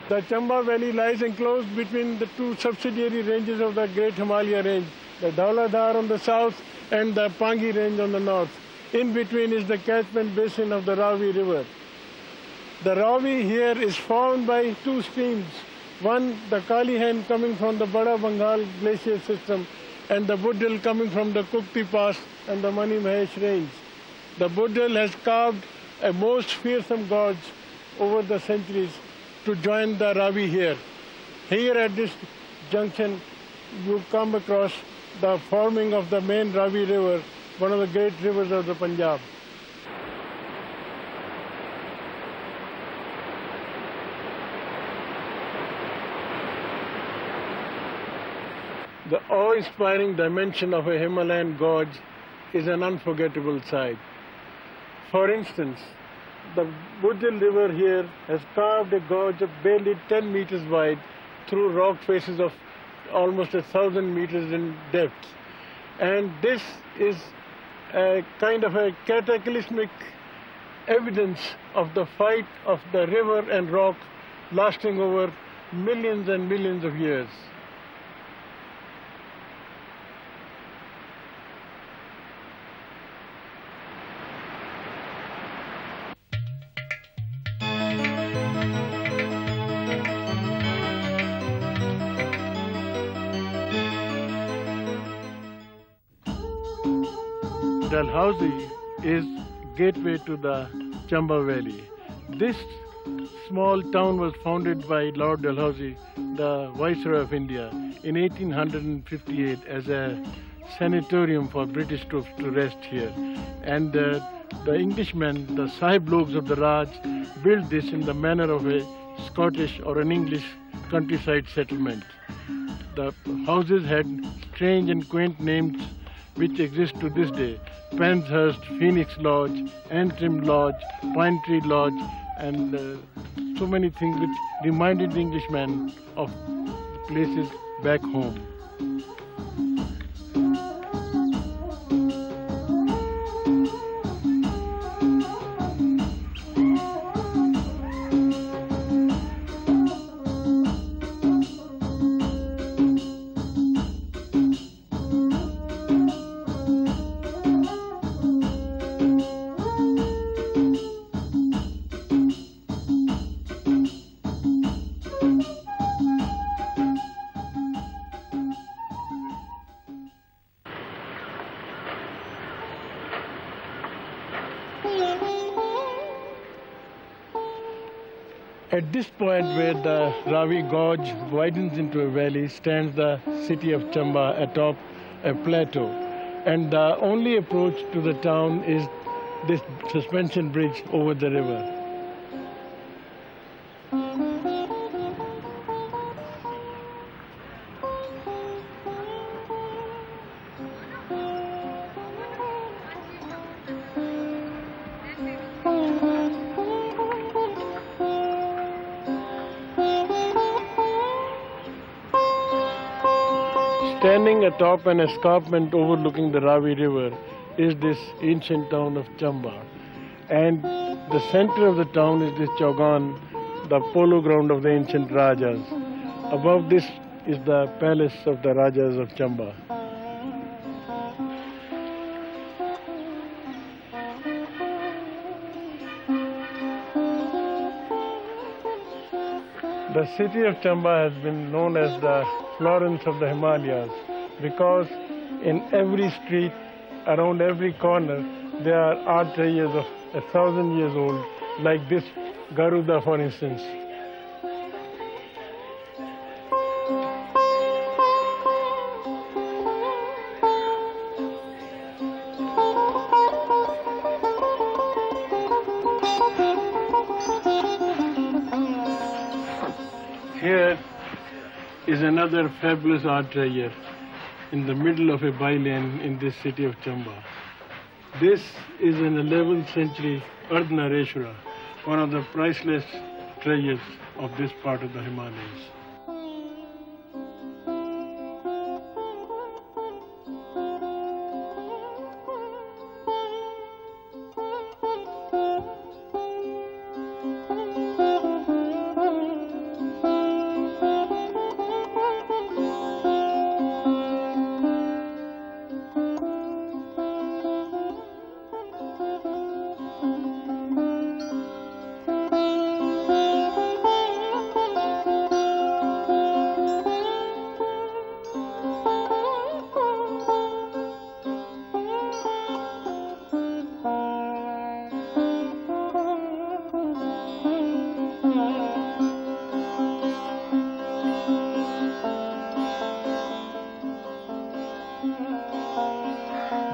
The Chamba Valley lies enclosed between the two subsidiary ranges of the Great Himalaya range, the Dhauladhar on the south and the Pangi range on the north. In between is the catchment basin of the Ravi River. The Ravi here is formed by two streams. One, the Kalihan coming from the Bada Bengal glacier system and the Buddhil coming from the Kukti Pass and the Mani Mahesh range. The Buddhil has carved a most fearsome gorge over the centuries to join the Ravi here. Here at this junction, you come across the forming of the main Ravi River, one of the great rivers of the Punjab. The awe-inspiring dimension of a Himalayan gorge is an unforgettable sight. For instance, the Buddhil River here has carved a gorge of barely 10 meters wide through rock faces of almost 1,000 meters in depth. And this is a kind of a cataclysmic evidence of the fight of the river and rock lasting over millions and millions of years. Dalhousie is gateway to the Chamba Valley. This small town was founded by Lord Dalhousie, the Viceroy of India, in 1858 as a sanatorium for British troops to rest here. And the Englishmen, the Sahib Logs of the Raj, built this in the manner of a Scottish or an English countryside settlement. The houses had strange and quaint names which exist to this day: Penshurst, Phoenix Lodge, Antrim Lodge, Pine Tree Lodge, and so many things which reminded the Englishmen of the places back home. At this point where the Ravi Gorge widens into a valley stands the city of Chamba atop a plateau. And the only approach to the town is this suspension bridge over the river. Standing atop an escarpment overlooking the Ravi River is this ancient town of Chamba. And the center of the town is this Chaugan, the polo ground of the ancient Rajas. Above this is the palace of the Rajas of Chamba. The city of Chamba has been known as the Florence of the Himalayas because in every street, around every corner, there are art areas of 1,000 years old, like this Garuda, for instance. Here is another fabulous art treasure. in the middle of a bylane in this city of Chamba. This is an 11th century Ardhanareshwara, one of the priceless treasures of this part of the Himalayas.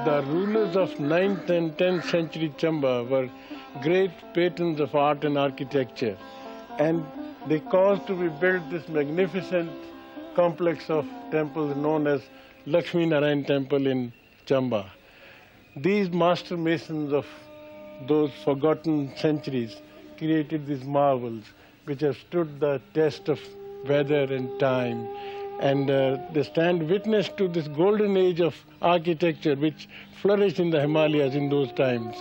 The rulers of 9th and 10th century Chamba were great patrons of art and architecture, and they caused to be built this magnificent complex of temples known as Lakshmi Narayan Temple in Chamba. These master masons of those forgotten centuries created these marvels which have stood the test of weather and time, and they stand witness to this golden age of architecture which flourished in the Himalayas in those times.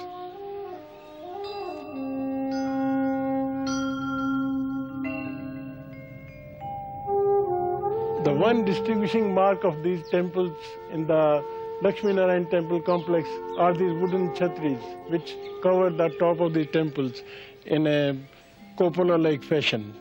The one distinguishing mark of these temples in the Lakshmi Narayan temple complex are these wooden chhatris which cover the top of the temples in a cupola-like fashion.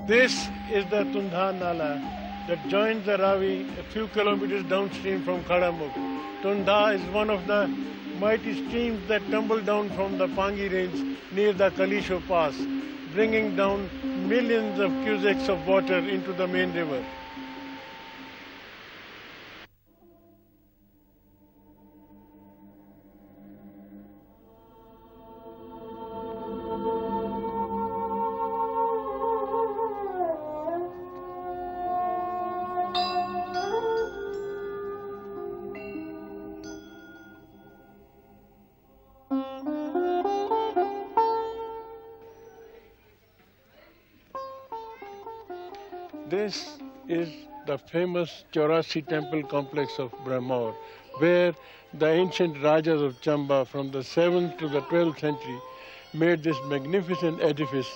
This is the Tundha Nala that joins the Ravi a few kilometers downstream from Khadamukh. Tundha is one of the mighty streams that tumble down from the Pangi range near the Kalisho Pass, bringing down millions of cusecs of water into the main river. This is the famous Chaurasi temple complex of Brahmor, where the ancient Rajas of Chamba from the 7th to the 12th century made this magnificent edifice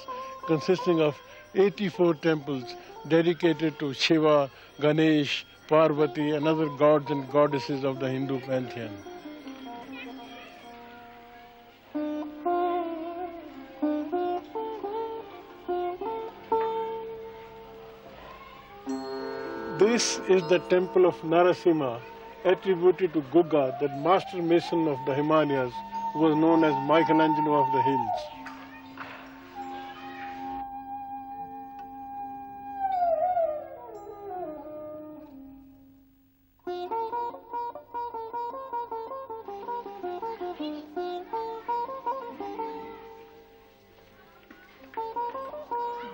consisting of 84 temples dedicated to Shiva, Ganesh, Parvati and other gods and goddesses of the Hindu pantheon. This is the temple of Narasimha, attributed to Gugga, the master mason of the Himalayas, who was known as Michelangelo of the hills.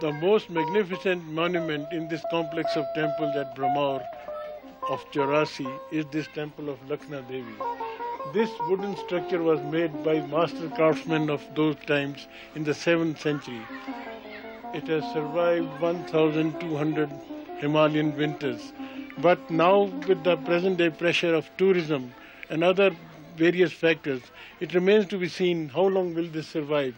The most magnificent monument in this complex of temples at Brahmor of Chaurasi is this temple of Lakhna Devi. This wooden structure was made by master craftsmen of those times in the 7th century. It has survived 1,200 Himalayan winters. But now with the present day pressure of tourism, and other various factors, it remains to be seen how long will this survive.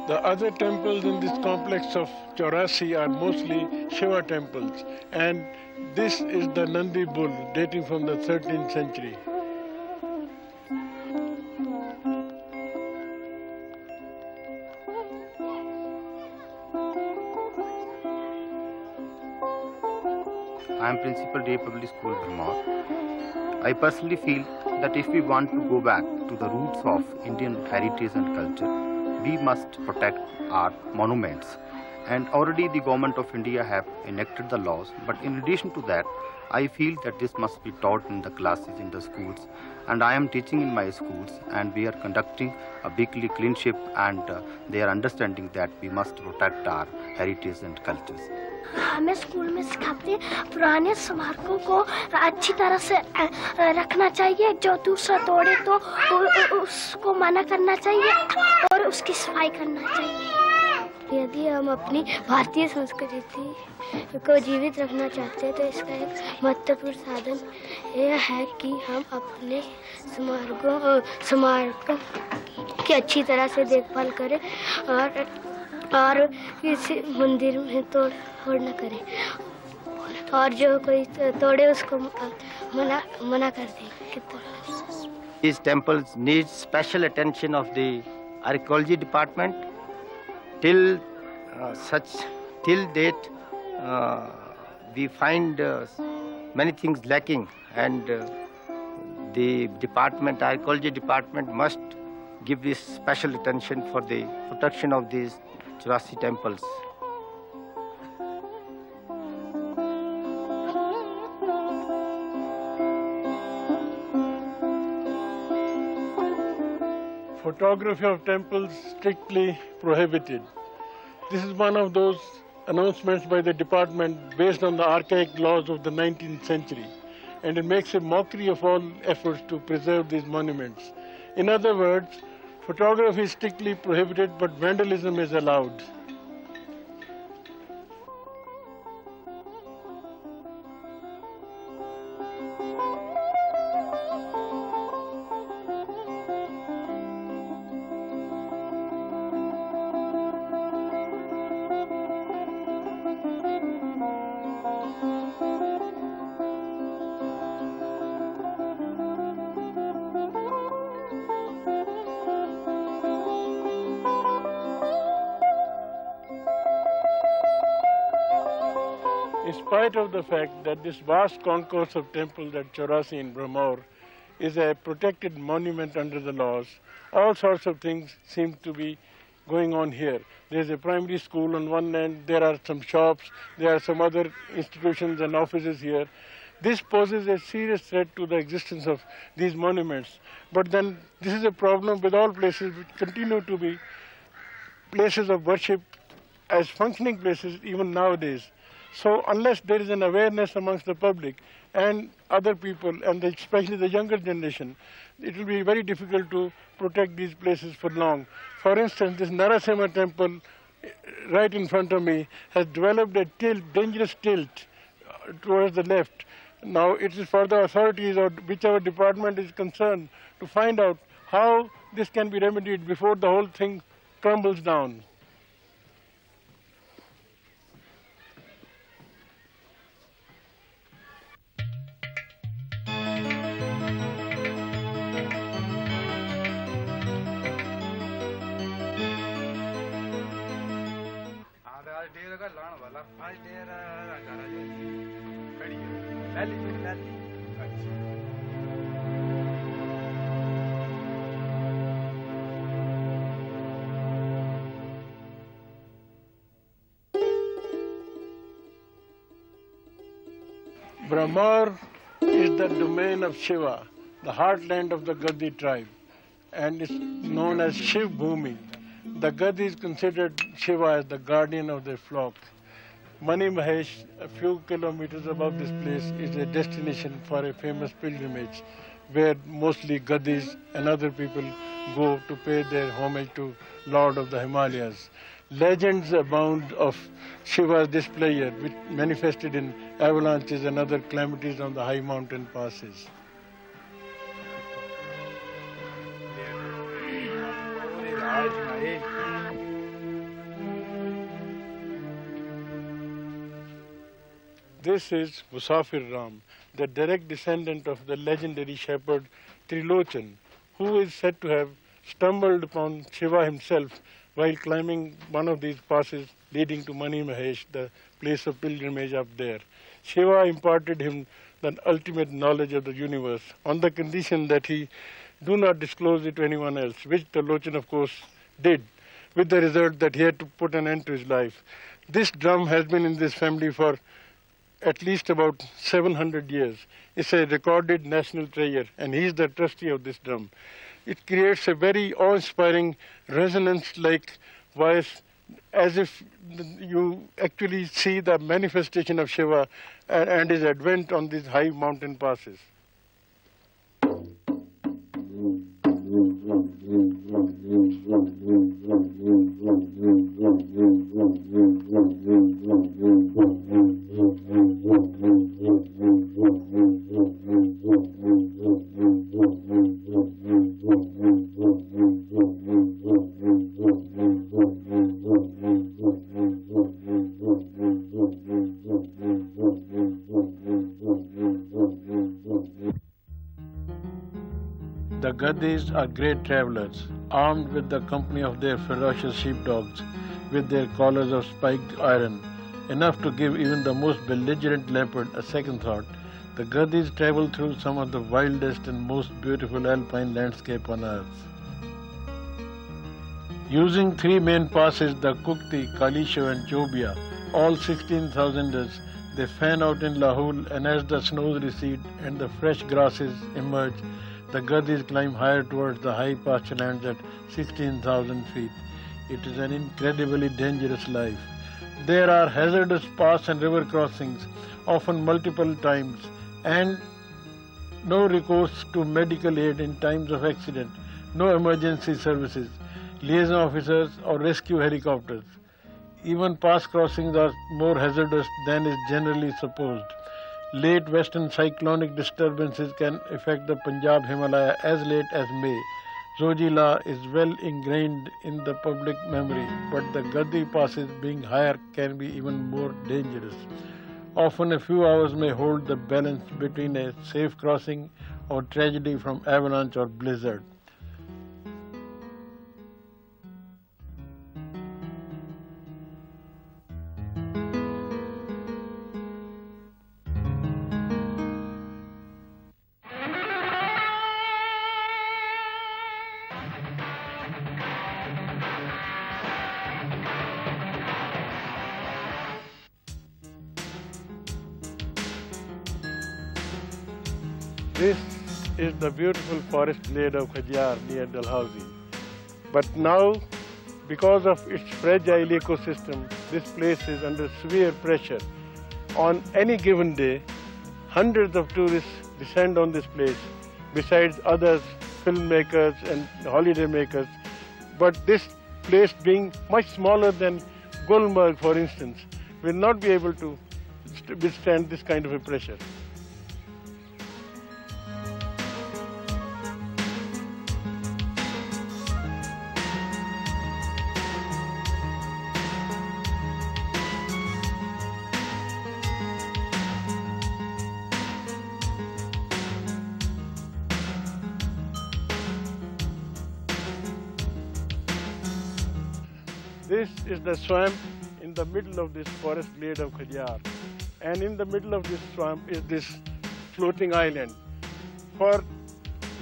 The other temples in this complex of 84 are mostly Shiva temples, and this is the Nandi bull dating from the 13th century. I am Principal Day Public School, Dharmar. I personally feel that if we want to go back to the roots of Indian heritage and culture, we must protect our monuments. And already the government of India have enacted the laws, but in addition to that, I feel that this must be taught in the classes in the schools. And I am teaching in my schools, and we are conducting a weekly cleanship, and they are understanding that we must protect our heritage and cultures. हमें school में सिखाते हैं पुराने स्मारकों को अच्छी तरह से रखना चाहिए, जो दूसरा तोड़े तो उसको मना करना चाहिए और उसकी सफाई करना चाहिए। यदि हम अपनी भारतीय संस्कृति को जीवित रखना चाहते हैं तो इसका एक महत्वपूर्ण साधन यह है कि हम अपने स्मारकों की अच्छी तरह से देखभाल करें और इस मंदिर में तोड़ न करें, और जो कोई तोड़े उसको मना कर दें। These temples need special attention of the archaeology department. Till date, we find many things lacking, and the archaeology department must give this special attention for the protection of these 84 temples. Photography of temples strictly prohibited. This is one of those announcements by the department based on the archaic laws of the 19th century, and it makes a mockery of all efforts to preserve these monuments. In other words, photography is strictly prohibited, but vandalism is allowed. In spite of the fact that this vast concourse of temples at 84 in Brahmor is a protected monument under the laws, all sorts of things seem to be going on here. There's a primary school on one end, there are some shops, there are some other institutions and offices here. This poses a serious threat to the existence of these monuments. But then this is a problem with all places which continue to be places of worship as functioning places even nowadays. So unless there is an awareness amongst the public and other people, and especially the younger generation, it will be very difficult to protect these places for long. For instance, this Narasimha temple right in front of me has developed a dangerous tilt towards the left. Now it is for the authorities or whichever department is concerned to find out how this can be remedied before the whole thing crumbles down. Brahmar is the domain of Shiva, the heartland of the Gadi tribe, and is known as Shiv Bhumi. The Gadis considered Shiva as the guardian of their flock. Mani Mahesh, a few kilometers above this place, is a destination for a famous pilgrimage where mostly Gadis and other people go to pay their homage to Lord of the Himalayas. Legends abound of Shiva's displeasure, which manifested in avalanches and other calamities on the high mountain passes. This is Musafir Ram, the direct descendant of the legendary shepherd Trilochan, who is said to have stumbled upon Shiva himself while climbing one of these passes leading to Mani Mahesh, the place of pilgrimage up there. Shiva imparted him the ultimate knowledge of the universe on the condition that he do not disclose it to anyone else, which Trilochan of course did, with the result that he had to put an end to his life. This drum has been in this family for at least about 700 years. It's a recorded national treasure, and he is the trustee of this drum. It creates a very awe-inspiring resonance-like voice, as if you actually see the manifestation of Shiva and his advent on these high mountain passes. The Gadis are great travelers, armed with the company of their ferocious sheepdogs, with their collars of spiked iron, enough to give even the most belligerent leopard a second thought. The Gadis travel through some of the wildest and most beautiful alpine landscape on earth. Using three main passes, the Kukti, Kalisho and Chobia, all 16,000ers, they fan out in Lahul, and as the snows recede and the fresh grasses emerge, the Gadis climb higher towards the high pasture lands at 16,000 feet. It is an incredibly dangerous life. There are hazardous pass and river crossings, often multiple times, and no recourse to medical aid in times of accident, no emergency services, liaison officers or rescue helicopters. Even pass crossings are more hazardous than is generally supposed. Late western cyclonic disturbances can affect the Punjab Himalaya as late as May. Zojila is well ingrained in the public memory, but the Gadi passes being higher can be even more dangerous. Often a few hours may hold the balance between a safe crossing or tragedy from avalanche or blizzard. This is the beautiful forest glade of Khajiar near Dalhousie. But now, because of its fragile ecosystem, this place is under severe pressure. On any given day, hundreds of tourists descend on this place, besides others, filmmakers and holiday makers. But this place, being much smaller than Gulmarg, for instance, will not be able to withstand this kind of a pressure. This is the swamp in the middle of this forest glade of Khajiar. And in the middle of this swamp is this floating island. For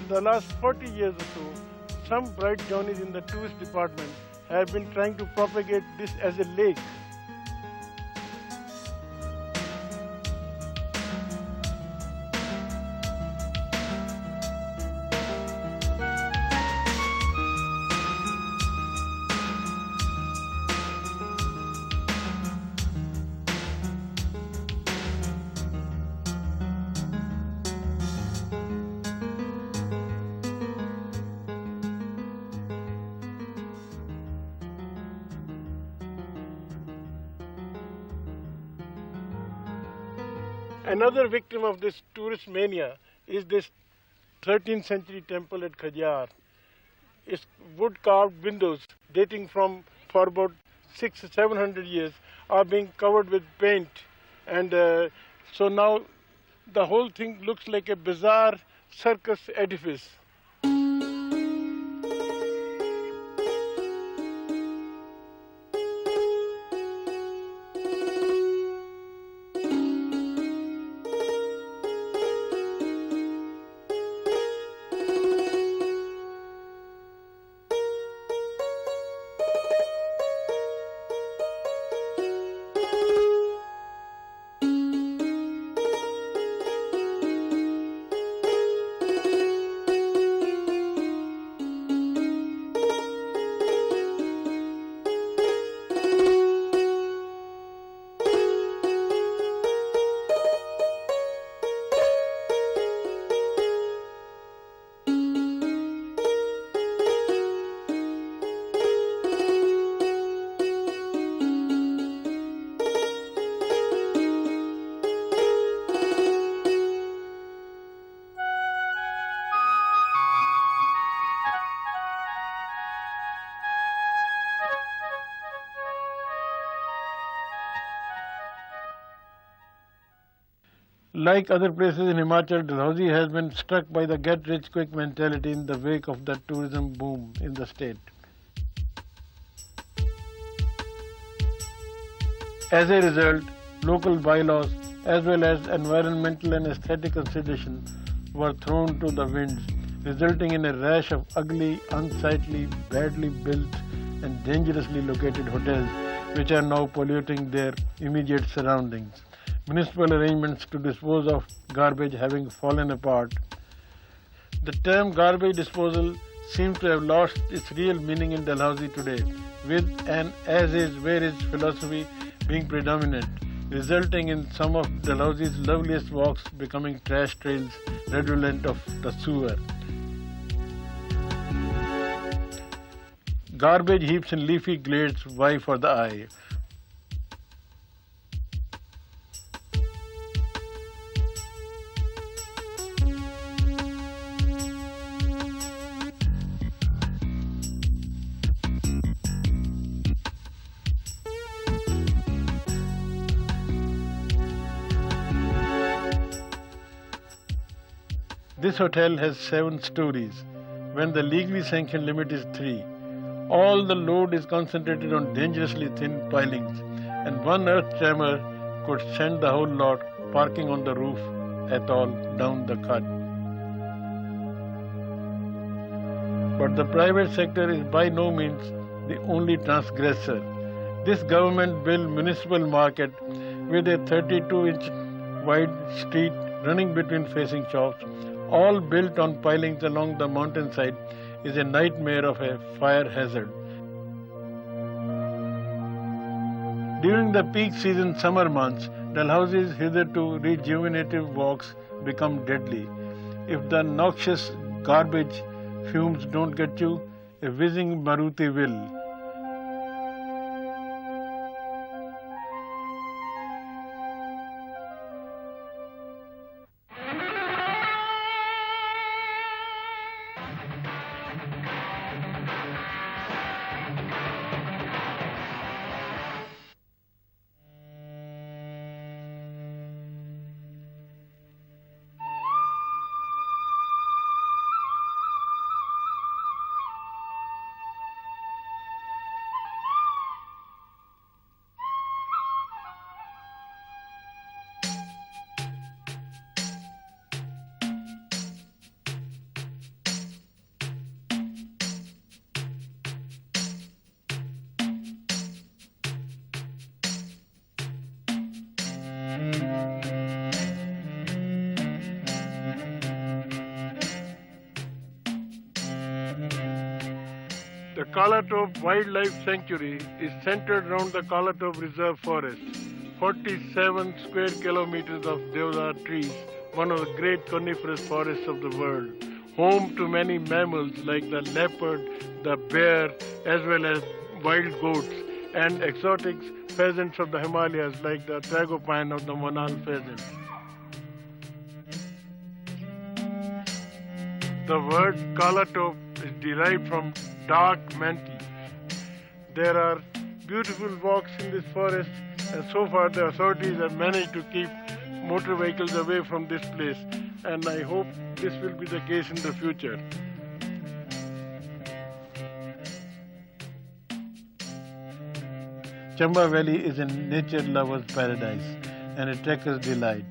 the last 40 years or so, some bright Johnnies in the tourist department have been trying to propagate this as a lake. Another victim of this tourist mania is this 13th century temple at Khajar. Its wood-carved windows dating from for about 600-700 years are being covered with paint, and so now the whole thing looks like a bizarre circus edifice. Like other places in Himachal, Dalhousie has been struck by the get-rich-quick mentality in the wake of the tourism boom in the state. As a result, local bylaws as well as environmental and aesthetic considerations were thrown to the winds, resulting in a rash of ugly, unsightly, badly built and dangerously located hotels which are now polluting their immediate surroundings. Municipal arrangements to dispose of garbage having fallen apart. The term garbage disposal seems to have lost its real meaning in Dalhousie today, with an as-is, where-is philosophy being predominant, resulting in some of Dalhousie's loveliest walks becoming trash trails redolent of the sewer. Garbage heaps in leafy glades vie for the eye. This hotel has 7 stories, when the legally sanctioned limit is 3. All the load is concentrated on dangerously thin pilings, and one earth tremor could send the whole lot parking on the roof at all down the cut. But the private sector is by no means the only transgressor. This government-built municipal market with a 32-inch wide street running between facing shops, all built on pilings along the mountainside, is a nightmare of a fire hazard. During the peak season summer months, Dalhousie's hitherto rejuvenative walks become deadly. If the noxious garbage fumes don't get you, a whizzing Maruti will. The Kalatop Wildlife Sanctuary is centered around the Kalatop Reserve Forest, 47 square kilometers of deodar trees, one of the great coniferous forests of the world, home to many mammals like the leopard, the bear, as well as wild goats, and exotic pheasants of the Himalayas like the tragopan or the monal pheasant. The word Kalatop is derived from dark mantle. There are beautiful walks in this forest, and so far the authorities have managed to keep motor vehicles away from this place, and I hope this will be the case in the future. Chamba Valley is a nature lover's paradise and a trekker's delight.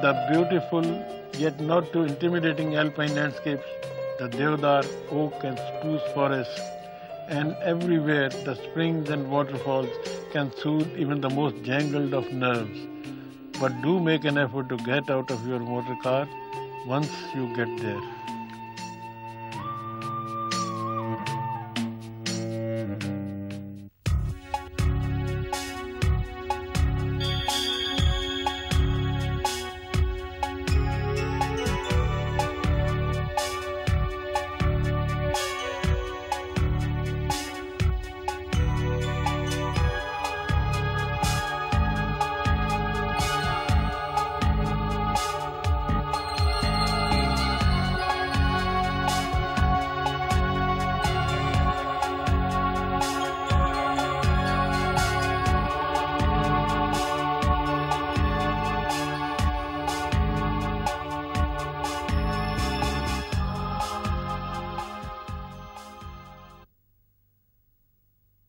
The beautiful yet not too intimidating alpine landscapes, the Dhauladhar, oak and spruce forests, and everywhere the springs and waterfalls can soothe even the most jangled of nerves. But do make an effort to get out of your motor car once you get there.